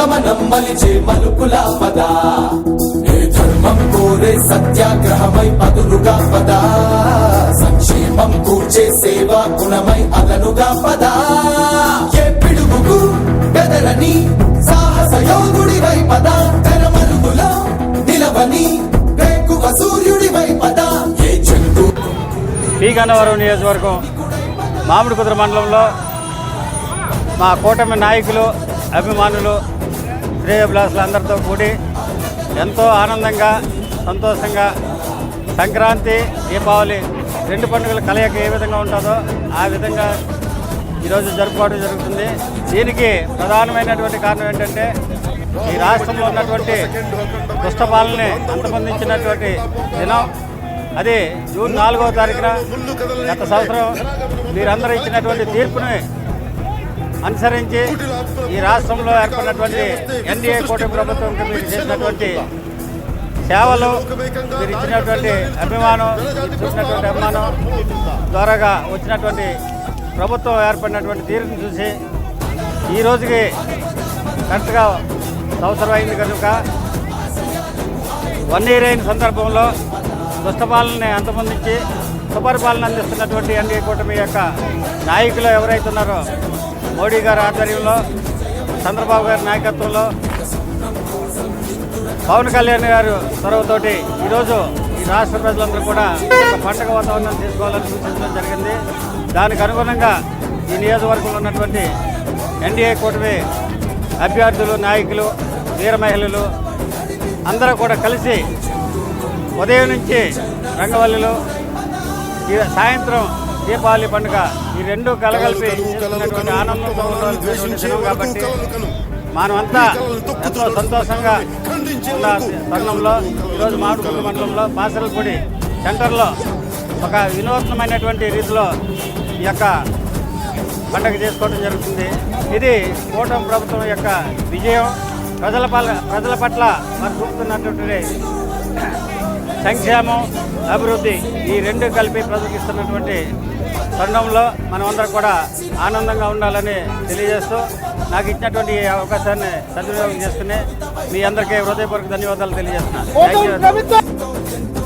గమనం మలిచే మలుపుల పదా, ఏ ధర్మం కోరే సత్యాగ్రహమై పదులుగా పదా, సంక్షేమం కూర్చే సేవా గుణమై అదనుగా పదా, ఏ పిడుగుకు బెదరని సాహస యోగుడివై పదా, తెరమరుగులో నిలవని వేకువ సూర్యుడివై పదా, ఏ చెంగు. పి గన్నవరం నియోజకవర్గం మామిడికుదురు మండలంలో మా కూటమి నాయకులు, అభిమానులు, శ్రేయోభిలాసులు అందరితో కూడి ఎంతో ఆనందంగా, సంతోషంగా సంక్రాంతి, దీపావళి రెండు పండుగల కలయిక ఏ విధంగా ఉంటుందో ఆ విధంగా ఈరోజు జరుపుకోవడం జరుగుతుంది. దీనికి ప్రధానమైనటువంటి కారణం ఏంటంటే ఈ రాష్ట్రంలో ఉన్నటువంటి దుష్టపాలనని అంతమొందించినటువంటి దినం. అది జూన్ 4వ తారీఖున గత సంవత్సరం మీరందరూ ఇచ్చినటువంటి తీర్పుని అనుసరించి ఈ రాష్ట్రంలో ఏర్పడినటువంటి ఎన్డీఏ కూటమి ప్రభుత్వంకి మీరు చేసినటువంటి సేవలు, మీరు ఇచ్చినటువంటి అభిమానం, చూసినటువంటి అభిమానం ద్వారాగా వచ్చినటువంటి ప్రభుత్వం ఏర్పడినటువంటి తీరును చూసి ఈ రోజుకి కరెక్ట్గా సంవత్సరం అయింది కనుక 1 year అయిన సందర్భంలో దుష్టపాలనని అంతమొందించి సుపరిపాలన అందిస్తున్నటువంటి ఎన్డీఏ కూటమి యొక్క నాయకులు ఎవరైతే ఉన్నారో మోడీ గారి ఆధ్వర్యంలో, చంద్రబాబు గారి నాయకత్వంలో, పవన్ కళ్యాణ్ గారు చొరవతోటి ఈరోజు ఈ రాష్ట్ర ప్రజలందరూ కూడా ఒక పండుగ వాతావరణం తీసుకోవాలని సూచించడం జరిగింది. దానికి అనుగుణంగా ఈ నియోజకవర్గంలో ఉన్నటువంటి ఎన్డీఏ కూటమి అభ్యర్థులు, నాయకులు, వీర మహిళలు అందరూ కూడా కలిసి ఉదయం నుంచి రంగవల్లిలో, సాయంత్రం దీపావళి పండుగ, ఈ రెండు కలగలిపి చేస్తున్నటువంటి ఆనందంతో ఉన్నటువంటి దినం కాబట్టి మనమంతా ఎంతో సంతోషంగా ఉన్న తరుణంలో ఈరోజు మామిడికుదురు మండలంలో పాసరలపూడి సెంటర్లో ఒక వినూత్నమైనటువంటి రీతిలో ఈ యొక్క పండుగ చేసుకోవడం జరుగుతుంది. ఇది కూటమి ప్రభుత్వం యొక్క విజయం. ప్రజల పట్ల మరి చూపుతున్నటువంటి సంక్షేమం, అభివృద్ధి ఈ రెండు కలిపి ప్రజలకు ఇస్తున్నటువంటి తరుణంలో మనమందరం కూడా ఆనందంగా ఉండాలని తెలియజేస్తూ నాకు ఇచ్చినటువంటి ఈ అవకాశాన్ని సద్వినియోగం చేసుకుని మీ అందరికీ హృదయపూర్వక ధన్యవాదాలు తెలియజేస్తున్నాను. Thank you.